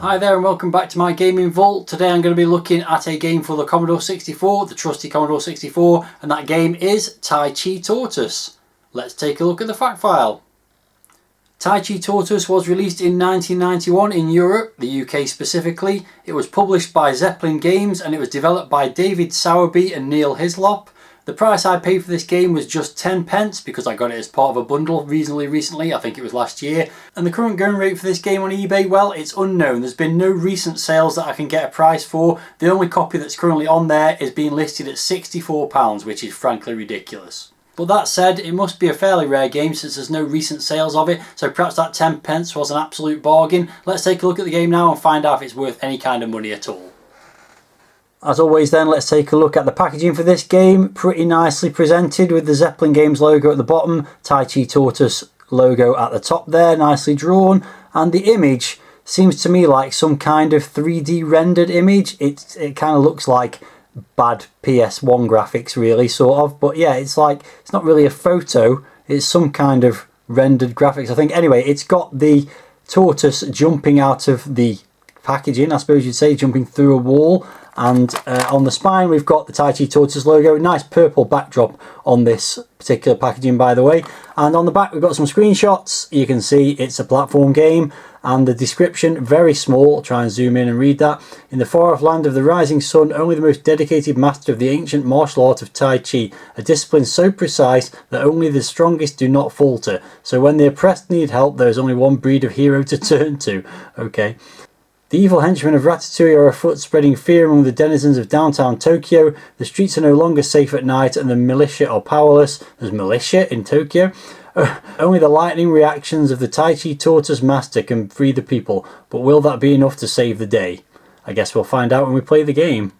Hi there and welcome back to my gaming vault. Today I'm going to be looking at a game for the Commodore 64, the trusty Commodore 64, and that game is Tai Chi Tortoise. Let's take a look at the fact file. Tai Chi Tortoise was released in 1991 in Europe, the UK specifically. It was published by Zeppelin Games and it was developed by David Sowerby and Neil Hislop. The price I paid for this game was just 10 pence because I got it as part of a bundle reasonably recently, I think it was last year. And the current going rate for this game on eBay, well, it's unknown. There's been no recent sales that I can get a price for. The only copy that's currently on there is being listed at £64, which is frankly ridiculous. But that said, it must be a fairly rare game since there's no recent sales of it, so perhaps that 10 pence was an absolute bargain. Let's take a look at the game now and find out if it's worth any kind of money at all. As always then, let's take a look at the packaging for this game. Pretty nicely presented with the Zeppelin Games logo at the bottom, Tai Chi Tortoise logo at the top there, nicely drawn. And the image seems to me like some kind of 3D rendered image. It kind of looks like bad PS1 graphics really, sort of. But yeah, it's not really a photo, it's some kind of rendered graphics, I think. Anyway, it's got the tortoise jumping out of the packaging, I suppose you'd say, jumping through a wall. And on the spine we've got the Tai Chi Tortoise logo, nice purple backdrop on this particular packaging by the way. And on the back we've got some screenshots. You can see it's a platform game and the description, very small, I'll try and zoom in and read that. In the far off land of the rising sun, only the most dedicated master of the ancient martial art of Tai Chi, a discipline so precise that only the strongest do not falter. So when the oppressed need help, there is only one breed of hero to turn to. Okay. The evil henchmen of Ratatouille are afoot, spreading fear among the denizens of downtown Tokyo. The streets are no longer safe at night and the militia are powerless. There's militia in Tokyo. Only the lightning reactions of the Tai Chi Tortoise master can free the people. But will that be enough to save the day? I guess we'll find out when we play the game.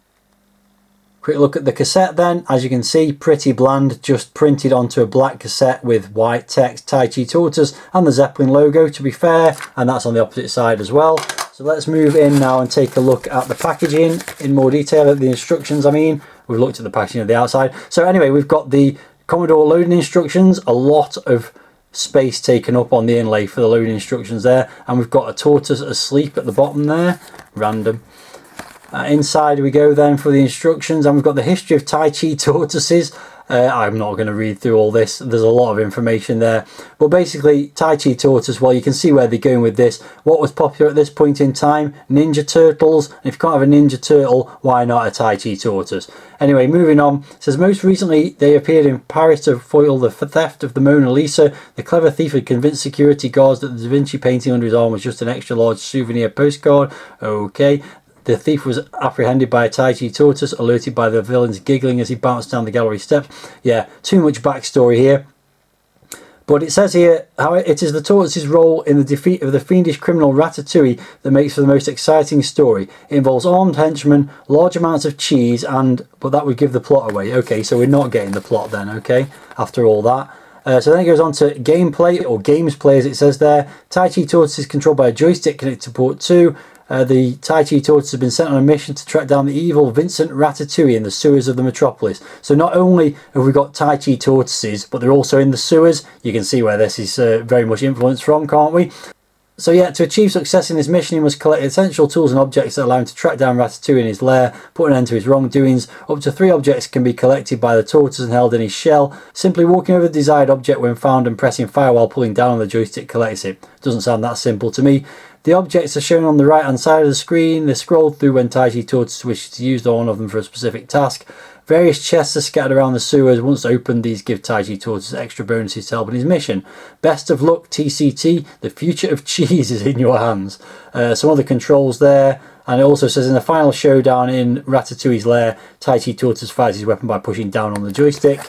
Quick look at the cassette then. As you can see, pretty bland, just printed onto a black cassette with white text, Tai Chi Tortoise and the Zeppelin logo to be fair, and that's on the opposite side as well. So let's move in now and take a look at the packaging in more detail, at the instructions I mean. We've looked at the packaging of the outside. So anyway, we've got the Commodore loading instructions, a lot of space taken up on the inlay for the loading instructions there, and we've got a tortoise asleep at the bottom there, random. Inside we go then for the instructions, and we've got the history of Tai Chi tortoises. I'm not going to read through all this, there's a lot of information there. But basically, Tai Chi Tortoise, well, you can see where they're going with this. What was popular at this point in time? Ninja Turtles. And if you can't have a Ninja Turtle, why not a Tai Chi Tortoise? Anyway, moving on. It says, most recently, they appeared in Paris to foil the theft of the Mona Lisa. The clever thief had convinced security guards that the Da Vinci painting under his arm was just an extra large souvenir postcard. Okay. The thief was apprehended by a Tai Chi Tortoise, alerted by the villains giggling as he bounced down the gallery steps. Yeah, too much backstory here. But it says here, how it is the tortoise's role in the defeat of the fiendish criminal Ratatouille that makes for the most exciting story. It involves armed henchmen, large amounts of cheese, but that would give the plot away. Okay, so we're not getting the plot then, okay, after all that. So then it goes on to gameplay, or games play as it says there. Tai Chi Tortoise is controlled by a joystick connected to port 2. The Tai Chi Tortoise has been sent on a mission to track down the evil Vincent Ratatouille in the sewers of the metropolis. So not only have we got Tai Chi Tortoises, but they're also in the sewers. You can see where this is very much influenced from, can't we? So yeah, to achieve success in this mission, he must collect essential tools and objects that allow him to track down Ratatouille in his lair, put an end to his wrongdoings. Up to 3 objects can be collected by the tortoise and held in his shell. Simply walking over the desired object when found and pressing fire while pulling down on the joystick collects it. Doesn't sound that simple to me. The objects are shown on the right hand side of the screen. They're scrolled through when Tai Chi Tortoise wishes to use one of them for a specific task. Various chests are scattered around the sewers. Once opened, these give Tai Chi Tortoise extra bonuses to help in his mission. Best of luck, TCT. The future of cheese is in your hands. Some other controls there. And it also says in the final showdown in Ratatouille's lair, Tai Chi Tortoise fires his weapon by pushing down on the joystick.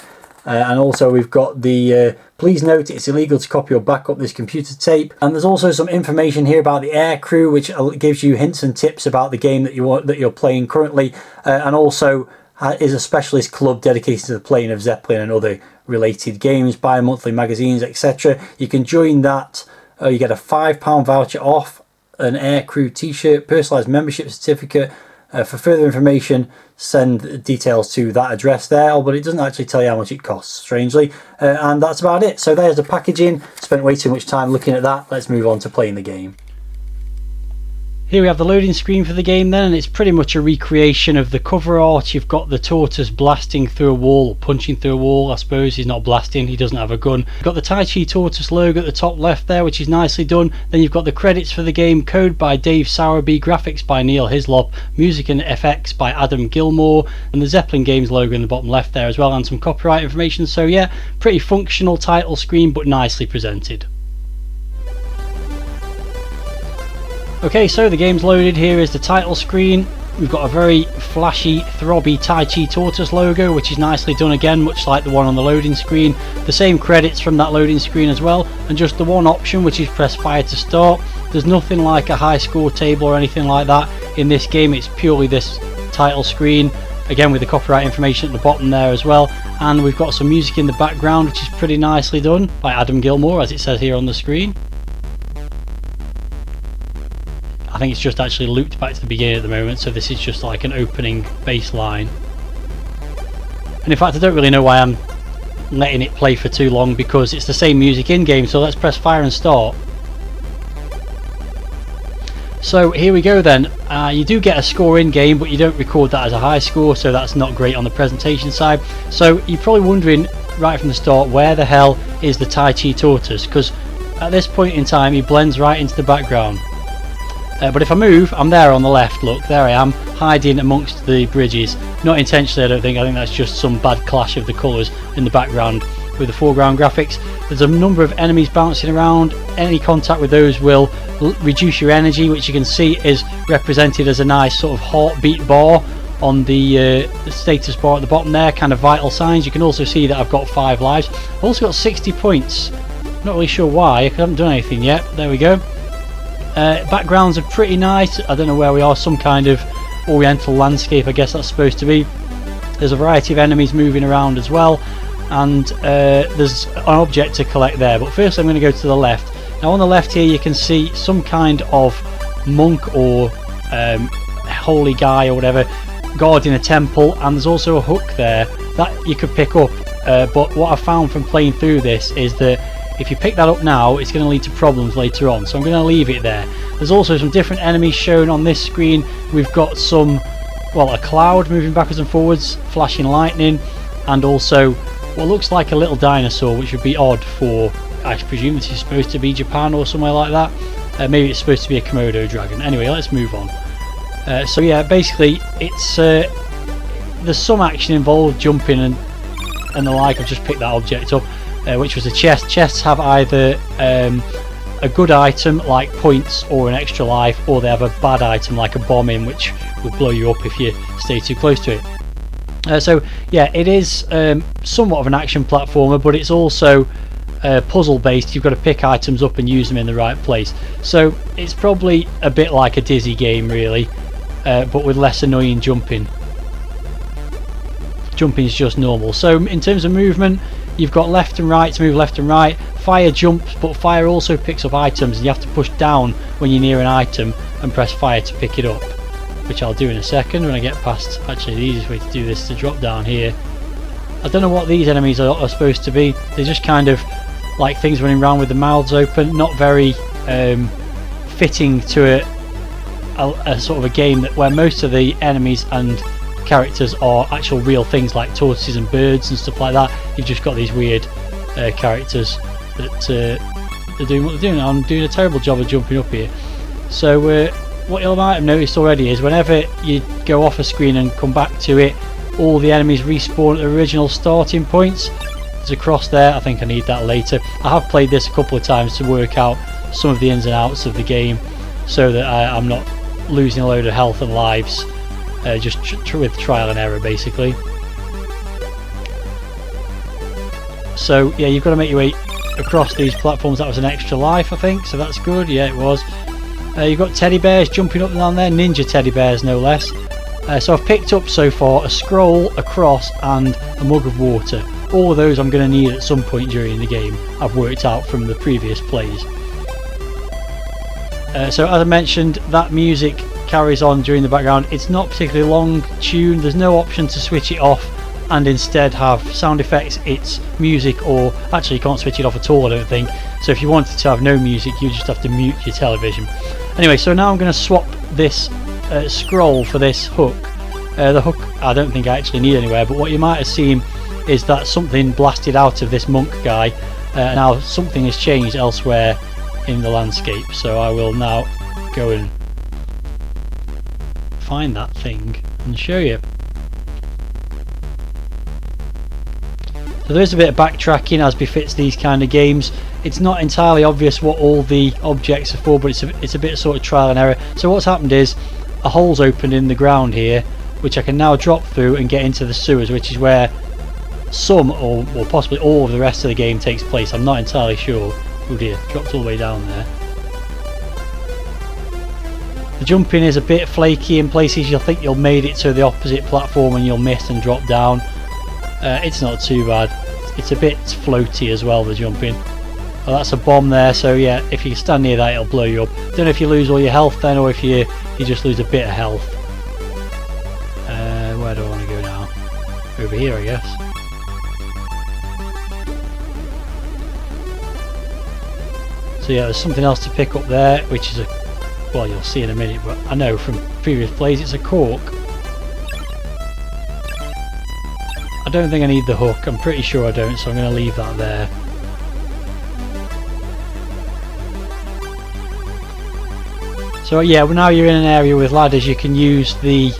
And also we've got the please note it's illegal to copy or back up this computer tape. And there's also some information here about the air crew, which gives you hints and tips about the game that you're playing currently, and also is a specialist club dedicated to the playing of Zeppelin and other related games, bi-monthly magazines, etc. You can join that. You get a £5 voucher off, an air crew t-shirt, personalised membership certificate. For further information, send details to that address there, but it doesn't actually tell you how much it costs, strangely. And that's about it. So there's the packaging. Spent way too much time looking at that. Let's move on to playing the game. Here we have the loading screen for the game then, and it's pretty much a recreation of the cover art. You've got the tortoise blasting through a wall, or punching through a wall I suppose. He's not blasting, he doesn't have a gun. You've got the Tai Chi Tortoise logo at the top left there, which is nicely done. Then you've got the credits for the game, code by Dave Sowerby, graphics by Neil Hislop, music and FX by Adam Gilmore, and the Zeppelin Games logo in the bottom left there as well, and some copyright information. So yeah, pretty functional title screen, but nicely presented. Okay, so the game's loaded. Here is the title screen. We've got a very flashy, throbby Tai Chi Tortoise logo, which is nicely done again, much like the one on the loading screen. The same credits from that loading screen as well, and just the one option, which is press fire to start. There's nothing like a high score table or anything like that in this game. It's purely this title screen, again with the copyright information at the bottom there as well. And we've got some music in the background, which is pretty nicely done by Adam Gilmore, as it says here on the screen. I think it's just actually looped back to the beginning at the moment, so this is just like an opening bass line. And in fact, I don't really know why I'm letting it play for too long, because it's the same music in game. So let's press fire and start. So here we go then. You do get a score in game, but you don't record that as a high score, so that's not great on the presentation side. So you're probably wondering right from the start, where the hell is the Tai Chi Tortoise? Because at this point in time he blends right into the background. But if I move, I'm there on the left. Look, there I am, hiding amongst the bridges. Not intentionally, I don't think. I think that's just some bad clash of the colours in the background with the foreground graphics. There's a number of enemies bouncing around. Any contact with those will reduce your energy, which you can see is represented as a nice sort of heartbeat bar on the status bar at the bottom there, kind of vital signs. You can also see that I've got 5 lives. I've also got 60 points. Not really sure why, I haven't done anything yet. There we go. Backgrounds are pretty nice. I don't know where we are, some kind of oriental landscape I guess that's supposed to be. There's a variety of enemies moving around as well, and there's an object to collect there. But first I'm going to go to the left. Now on the left here you can see some kind of monk or holy guy or whatever guarding a temple, and there's also a hook there that you could pick up. But what I found from playing through this is that if you pick that up now, it's going to lead to problems later on, so I'm going to leave it there. There's also some different enemies shown on this screen. We've got some, well, a cloud moving backwards and forwards, flashing lightning, and also what looks like a little dinosaur, which would be odd for, I presume this is supposed to be Japan or somewhere like that. Maybe it's supposed to be a Commodore dragon. Anyway, let's move on. So yeah, basically it's there's some action involved, jumping and the like. I've just picked that object up, which was a chest. Chests have either a good item like points or an extra life, or they have a bad item like a bomb in, which will blow you up if you stay too close to it. So yeah, it is somewhat of an action platformer, but it's also puzzle based. You've got to pick items up and use them in the right place. So it's probably a bit like a Dizzy game really, but with less annoying jumping. Jumping is just normal. So in terms of movement, you've got left and right to move left and right. Fire jumps, but fire also picks up items, and you have to push down when you're near an item and press fire to pick it up, which I'll do in a second when I get past. Actually, the easiest way to do this is to drop down here. I don't know what these enemies are supposed to be. They're just kind of like things running around with the mouths open, not very fitting to a sort of a game where most of the enemies and characters are actual real things like tortoises and birds and stuff like that. You've just got these weird characters that they're doing what they're doing. I'm doing a terrible job of jumping up here. So what you might have noticed already is whenever you go off a screen and come back to it, all the enemies respawn at the original starting points. There's a cross there. I think I need that later. I have played this a couple of times to work out some of the ins and outs of the game, so that I'm not losing a load of health and lives just with trial and error basically. So yeah, you've got to make your way across these platforms. That was an extra life I think, so that's good. Yeah, it was. You've got teddy bears jumping up and down there, ninja teddy bears no less. So I've picked up so far a scroll, a cross and a mug of water. All of those I'm going to need at some point during the game, I've worked out from the previous plays. So as I mentioned, that music carries on during the background. It's not particularly long tune, there's no option to switch it off and instead have sound effects, it's music, or actually you can't switch it off at all, I don't think. So if you wanted to have no music, you just have to mute your television. Anyway, so now I'm going to swap this scroll for this hook. The hook I don't think I actually need anywhere, but what you might have seen is that something blasted out of this monk guy. Now something has changed elsewhere in the landscape, so I will now go and find that thing and show you. So there is a bit of backtracking as befits these kind of games. It's not entirely obvious what all the objects are for, but it's a bit sort of trial and error. So what's happened is a hole's opened in the ground here, which I can now drop through and get into the sewers, which is where some or possibly all of the rest of the game takes place. I'm not entirely sure. Oh dear, dropped all the way down there. The jumping is a bit flaky in places. You'll think you'll made it to the opposite platform and you'll miss and drop down. It's not too bad. It's a bit floaty as well, the jumping. Well, that's a bomb there, so yeah, if you stand near that it'll blow you up. Don't know if you lose all your health then, or if you just lose a bit of health. Where do I want to go now? Over here, I guess. So yeah, there's something else to pick up there, which is well, you'll see in a minute, but I know from previous plays it's a cork. I don't think I need the hook, I'm pretty sure I don't, so I'm going to leave that there. So yeah, well, now you're in an area with ladders, you can use the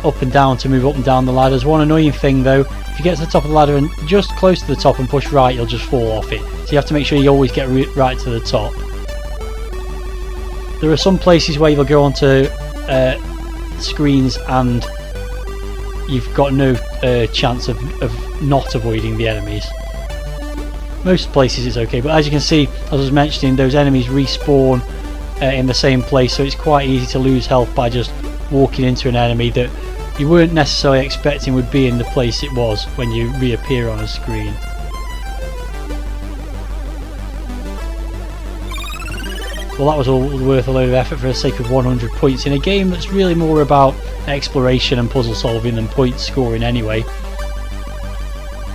up and down to move up and down the ladders. One annoying thing though, if you get to the top of the ladder and just close to the top and push right, you'll just fall off it. So you have to make sure you always get right to the top. There are some places where you'll go onto screens and you've got no chance of not avoiding the enemies. Most places it's okay, but as you can see, as I was mentioning, those enemies respawn in the same place, so it's quite easy to lose health by just walking into an enemy that you weren't necessarily expecting would be in the place it was when you reappear on a screen. Well, that was all worth a load of effort for the sake of 100 points in a game that's really more about exploration and puzzle solving than point scoring anyway.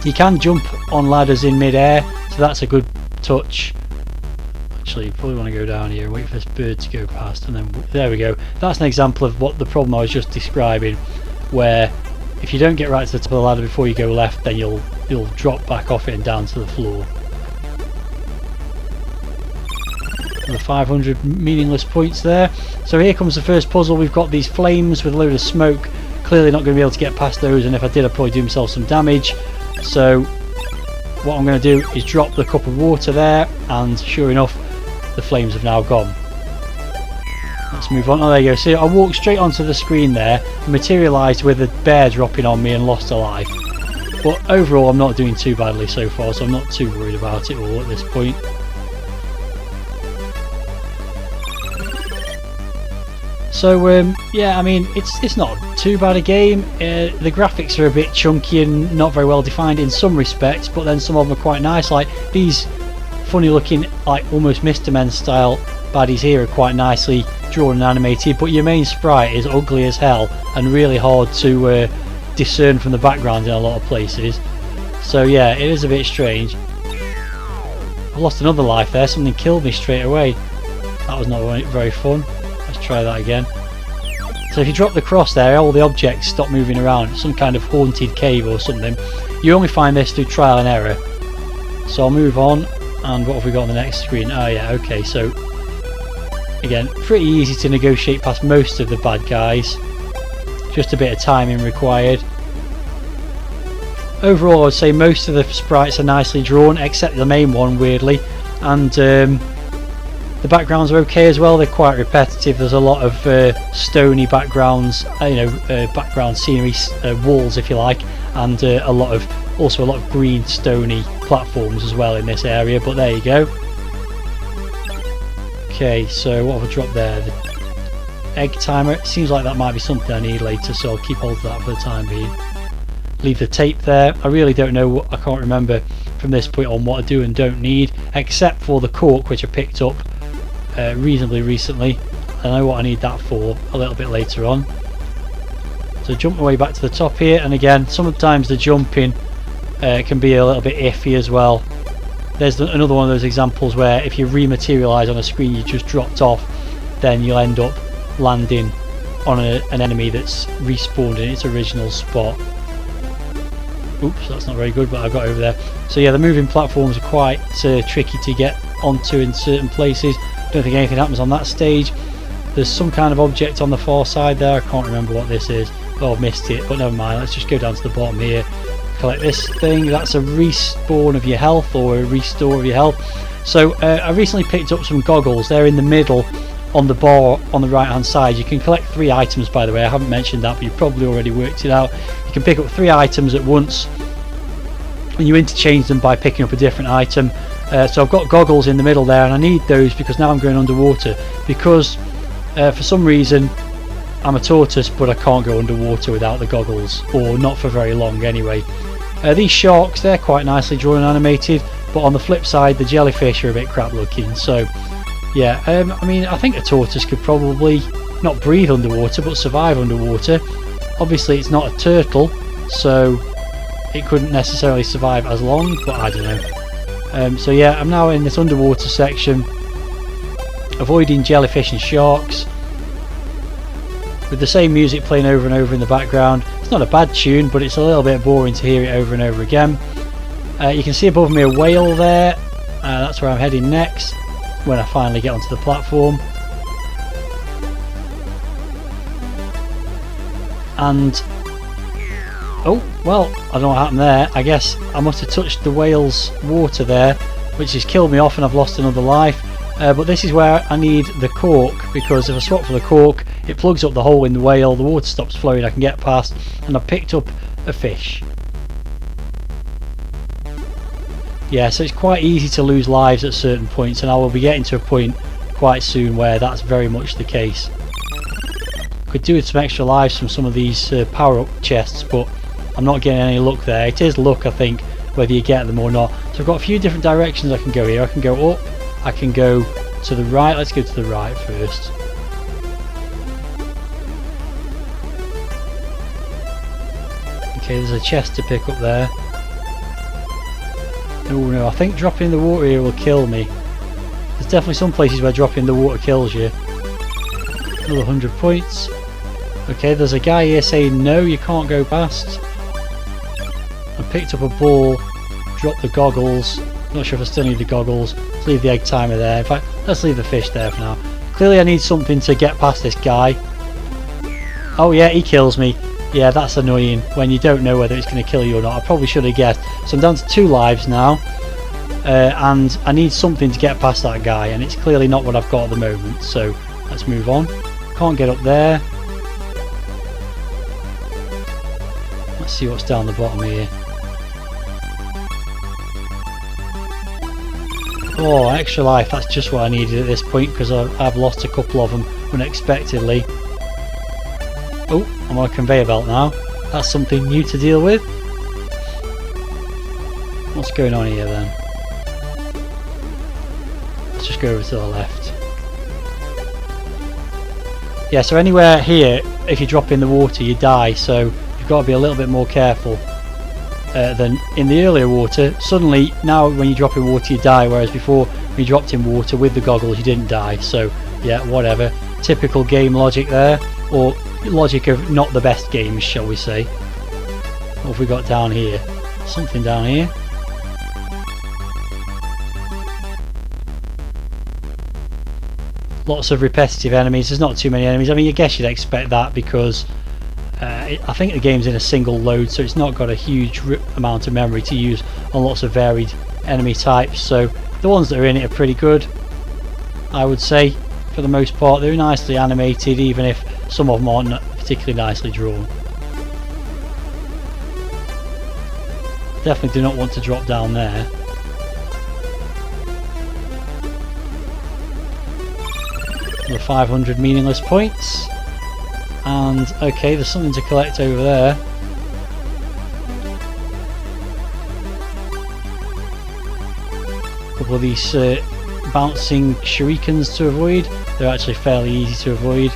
You can jump on ladders in mid-air, so that's a good touch. Actually, you probably want to go down here and wait for this bird to go past, and then there we go. That's an example of what the problem I was just describing, where if you don't get right to the top of the ladder before you go left, then you'll drop back off it and down to the floor. The 500 meaningless points there. So here comes the first puzzle. We've got these flames with a load of smoke. Clearly not going to be able to get past those, and if I did I'd probably do myself some damage. So what I'm going to do is drop the cup of water there, and sure enough the flames have now gone. Let's move on. Oh, there you go. See, I walked straight onto the screen there, materialised with a bear dropping on me and lost a life. But overall I'm not doing too badly so far, so I'm not too worried about it all at this point. So yeah, I mean it's not too bad a game. The graphics are a bit chunky and not very well defined in some respects, but then some of them are quite nice. Like these funny looking, like almost Mr. Men style baddies here are quite nicely drawn and animated, but your main sprite is ugly as hell and really hard to discern from the background in a lot of places. So yeah, it is a bit strange. I lost another life there, something killed me straight away. That was not very fun. Let's try that again. So if you drop the cross there, all the objects stop moving around. It's some kind of haunted cave or something. You only find this through trial and error. So I'll move on, and what have we got on the next screen? Oh yeah, okay, so again, pretty easy to negotiate past most of the bad guys. Just a bit of timing required. Overall I would say most of the sprites are nicely drawn, except the main one, weirdly, and the backgrounds are okay as well. They're quite repetitive. There's a lot of stony backgrounds, background scenery, walls if you like, and also a lot of green stony platforms as well in this area, but there you go. Okay, so what have I dropped there? The egg timer. It seems like that might be something I need later, so I'll keep hold of that for the time being. Leave the tape there. I really don't know, I can't remember from this point on what I do and don't need, except for the cork, which I picked up reasonably recently. I know what I need that for a little bit later on. So jump my way back to the top here, and again, sometimes the jumping can be a little bit iffy as well. There's another one of those examples where if you rematerialise on a screen you just dropped off, then you'll end up landing on an enemy that's respawned in its original spot. Oops, that's not very good, but I got over there. So yeah, the moving platforms are quite tricky to get onto in certain places. Don't think anything happens on that stage. There's some kind of object on the far side there. I can't remember what this is. Oh, I've missed it, but never mind. Let's just go down to the bottom here. Collect this thing. That's a respawn of your health, or a restore of your health. So I recently picked up some goggles. They're in the middle on the bar on the right hand side. You can collect 3 items, by the way. I haven't mentioned that, but you've probably already worked it out. You can pick up 3 items at once, and you interchange them by picking up a different item. So I've got goggles in the middle there, and I need those because now I'm going underwater, because for some reason I'm a tortoise but I can't go underwater without the goggles, or not for very long anyway. These sharks, they're quite nicely drawn and animated, but on the flip side the jellyfish are a bit crap looking. So yeah, I mean, I think a tortoise could probably not breathe underwater but survive underwater. Obviously it's not a turtle, so it couldn't necessarily survive as long, but I don't know. So yeah, I'm now in this underwater section, avoiding jellyfish and sharks, with the same music playing over and over in the background. It's not a bad tune, but it's a little bit boring to hear it over and over again. You can see above me a whale there. That's where I'm heading next when I finally get onto the platform. And oh, well, I don't know what happened there. I guess I must have touched the whale's water there, which has killed me off and I've lost another life. But this is where I need the cork, because if I swap for the cork, it plugs up the hole in the whale, the water stops flowing, I can get past, and I've picked up a fish. Yeah, so it's quite easy to lose lives at certain points, and I will be getting to a point quite soon where that's very much the case. Could do with some extra lives from some of these power-up chests, but I'm not getting any luck there. It is luck, I think, whether you get them or not. So I've got a few different directions I can go here. I can go up, I can go to the right. Let's go to the right first. Okay, there's a chest to pick up there. Oh no, I think dropping in the water here will kill me. There's definitely some places where dropping in the water kills you. Another 100 points. Okay, there's a guy here saying no, you can't go past. I picked up a ball, dropped the goggles. Not sure if I still need the goggles. Let's leave the egg timer there. In fact, let's leave the fish there for now. Clearly I need something to get past this guy. Oh yeah, he kills me. Yeah, that's annoying when you don't know whether it's going to kill you or not. I probably should have guessed. So I'm down to 2 lives now. And I need something to get past that guy, and it's clearly not what I've got at the moment. So let's move on. Can't get up there. Let's see what's down the bottom here. Oh, extra life. That's just what I needed at this point, because I've lost a couple of them unexpectedly. Oh, I'm on a conveyor belt now. That's something new to deal with. What's going on here then? Let's just go over to the left. Yeah, so anywhere here, if you drop in the water you die, so you've got to be a little bit more careful than in the earlier water. Suddenly, now when you drop in water you die, whereas before when you dropped in water with the goggles you didn't die. So yeah, whatever. Typical game logic there, or logic of not the best games, shall we say. What have we got down here? Something down here. Lots of repetitive enemies. There's not too many enemies. I mean, I guess you'd expect that because I think the game's in a single load, so it's not got a huge amount of memory to use on lots of varied enemy types. So the ones that are in it are pretty good, I would say, for the most part. They're nicely animated, even if some of them aren't particularly nicely drawn. Definitely do not want to drop down there. Another 500 meaningless points. And okay, there's something to collect over there. A couple of these bouncing shurikens to avoid. They're actually fairly easy to avoid.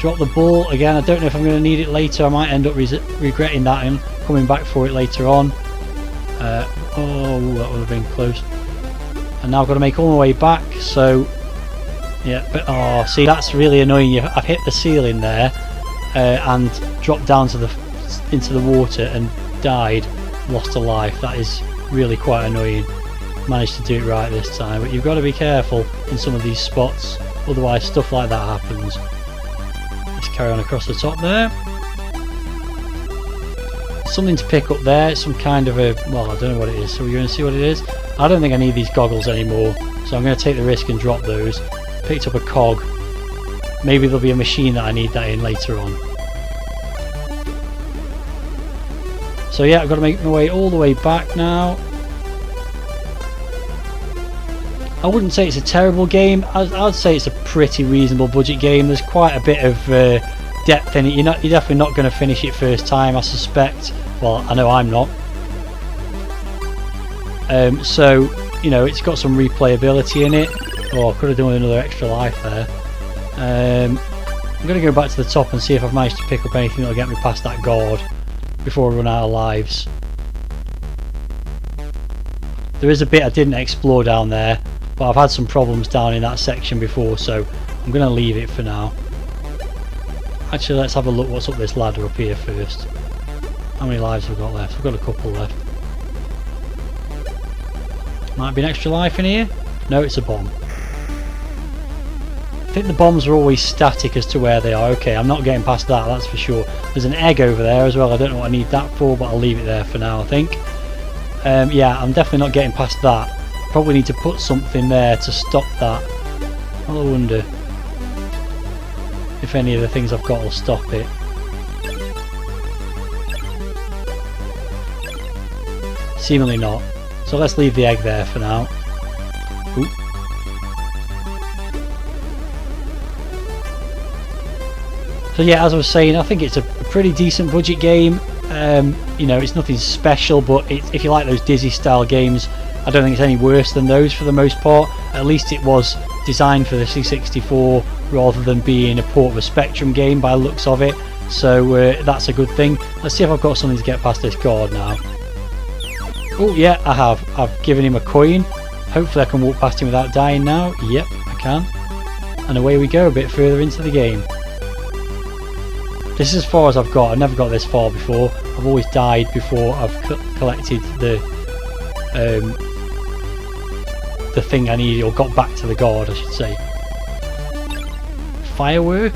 Drop the ball again. I don't know if I'm going to need it later. I might end up regretting that and coming back for it later on. Oh, that would have been close. And now I've got to make all my way back. So yeah, but oh, see, that's really annoying. I've hit the ceiling there and dropped down to into the water and died, lost a life. That is really quite annoying. Managed to do it right this time, but you've got to be careful in some of these spots, otherwise stuff like that happens. Let's carry on across the top there. Something to pick up there, some kind of a, well, I don't know what it is, so we're going to see what it is. I don't think I need these goggles anymore, so I'm going to take the risk and drop those. Picked up a cog. Maybe there'll be a machine that I need that in later on. So yeah, I've got to make my way all the way back now. I wouldn't say it's a terrible game. I'd say it's a pretty reasonable budget game. There's quite a bit of depth in it. You're definitely not going to finish it first time, I suspect. Well, I know I'm not. So, you know, it's got some replayability in it. Oh, I could have done with another extra life there. I'm going to go back to the top and see if I've managed to pick up anything that'll get me past that guard before I run out of lives. There is a bit I didn't explore down there, but I've had some problems down in that section before, so I'm going to leave it for now. Actually, let's have a look what's up this ladder up here first. How many lives have I got left? I've got a couple left. Might be an extra life in here? No, it's a bomb. I think the bombs are always static as to where they are. Okay, I'm not getting past that, that's for sure. There's an egg over there as well. I don't know what I need that for, but I'll leave it there for now, I think. Yeah, I'm definitely not getting past that. Probably need to put something there to stop that. I wonder if any of the things I've got will stop it. Seemingly not. So let's leave the egg there for now. Ooh. So yeah, as I was saying, I think it's a pretty decent budget game. You know, it's nothing special, but if you like those Dizzy style games, I don't think it's any worse than those for the most part. At least it was designed for the C64 rather than being a port of a Spectrum game by the looks of it. So that's a good thing. Let's see if I've got something to get past this guard now. Oh yeah, I have. I've given him a coin. Hopefully I can walk past him without dying now. Yep, I can. And away we go a bit further into the game. This is as far as I've got. I've never got this far before. I've always died before I've collected the thing I needed, or got back to the guard, I should say. Firework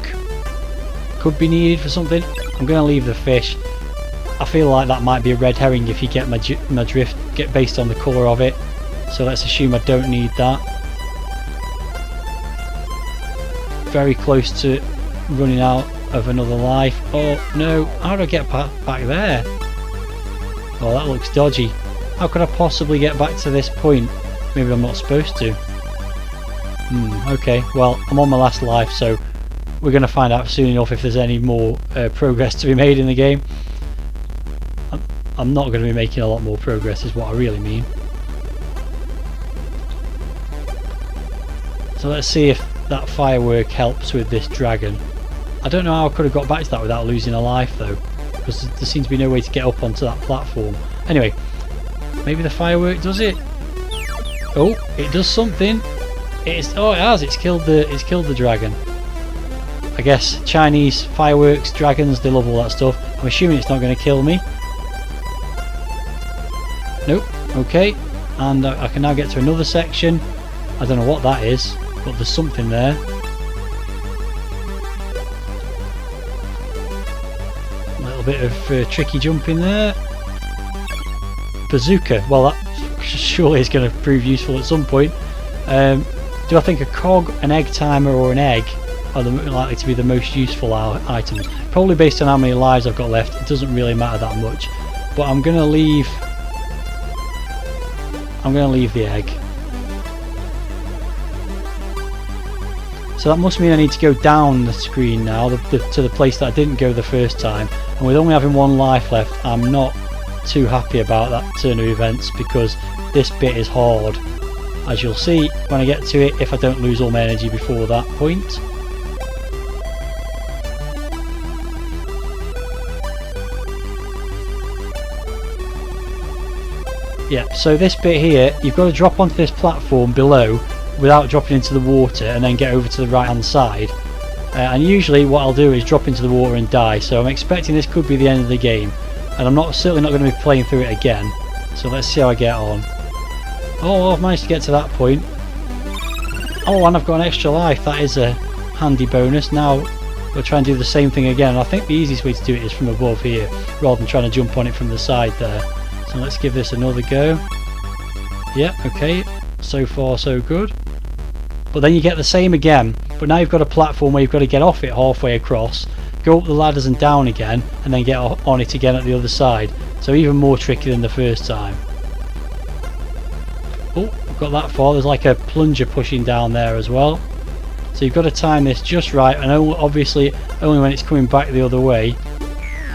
could be needed for something. I'm going to leave the fish. I feel like that might be a red herring if you get my drift, get based on the colour of it. So let's assume I don't need that. Very close to running out of another life. Oh no, how do I get back there? Oh, that looks dodgy. How could I possibly get back to this point? Maybe I'm not supposed to. Okay, well, I'm on my last life, so we're going to find out soon enough if there's any more progress to be made in the game. I'm not going to be making a lot more progress is what I really mean. So let's see if that firework helps with this dragon. I don't know how I could have got back to that without losing a life though, because there seems to be no way to get up onto that platform. Anyway, maybe the firework does it. Oh, it does something. Oh, it has. It's killed the dragon. I guess Chinese fireworks, dragons, they love all that stuff. I'm assuming it's not going to kill me. Nope. Okay, and I can now get to another section. I don't know what that is, but there's something there. A little bit of tricky jumping there. Bazooka. Well, that surely is going to prove useful at some point. Do I think a cog, an egg timer, or an egg are likely to be the most useful items? Probably based on how many lives I've got left. It doesn't really matter that much. But I'm going to leave the egg. So that must mean I need to go down the screen now to the place that I didn't go the first time. And with only having one life left, I'm not too happy about that turn of events because this bit is hard, as you'll see when I get to it, if I don't lose all my energy before that point. Yeah, so this bit here, you've got to drop onto this platform below without dropping into the water and then get over to the right hand side. And usually what I'll do is drop into the water and die, so I'm expecting this could be the end of the game. And I'm certainly not going to be playing through it again. So let's see how I get on. Oh, I've managed to get to that point. Oh, and I've got an extra life. That is a handy bonus. Now we'll try and do the same thing again. I think the easiest way to do it is from above here, rather than trying to jump on it from the side there. So let's give this another go. Yeah, okay. So far so good. But then you get the same again, but now you've got a platform where you've got to get off it halfway across, go up the ladders and down again, and then get on it again at the other side. So even more tricky than the first time. Oh, I've got that far. There's like a plunger pushing down there as well. So you've got to time this just right, and obviously only when it's coming back the other way.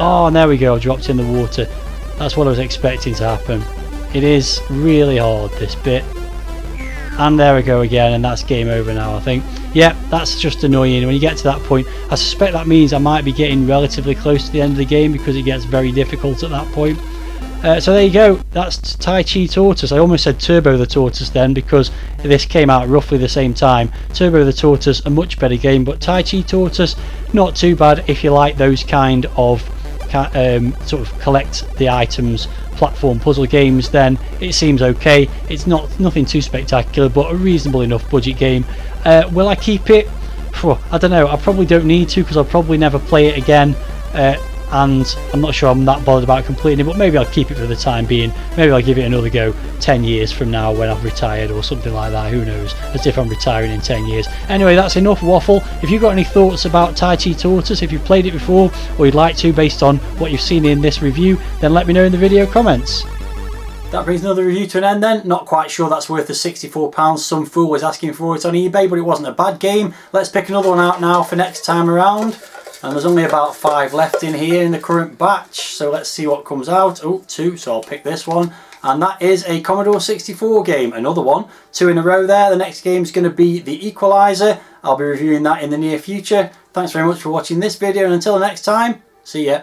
Oh, and there we go, dropped in the water. That's what I was expecting to happen. It is really hard, this bit. And there we go again, and that's game over now, I think. Yep, that's just annoying. When you get to that point, I suspect that means I might be getting relatively close to the end of the game, because it gets very difficult at that point. So there you go, that's Tai Chi Tortoise. I almost said Turbo the Tortoise then, because this came out roughly the same time. Turbo the Tortoise, a much better game, but Tai Chi Tortoise, not too bad if you like those kind of sort of collect the items platform puzzle games. Then it seems okay. It's nothing too spectacular, but a reasonable enough budget game. Will I keep it? I don't know. I probably don't need to, because I'll probably never play it again, and I'm not sure I'm that bothered about completing it, but maybe I'll keep it for the time being. Maybe I'll give it another go 10 years from now when I've retired or something like that. Who knows, as if I'm retiring in 10 years. Anyway, that's enough waffle. If you've got any thoughts about Tai Chi Tortoise, if you've played it before or you'd like to based on what you've seen in this review, then let me know in the video comments. That brings another review to an end then. Not quite sure that's worth the £64. Some fool was asking for it on eBay, but it wasn't a bad game. Let's pick another one out now for next time around. And there's only about 5 left in here in the current batch. So let's see what comes out. Oh, 2, so I'll pick this one. And that is a Commodore 64 game. Another one. 2 in a row there. The next game is going to be The Equalizer. I'll be reviewing that in the near future. Thanks very much for watching this video, and until next time, see ya.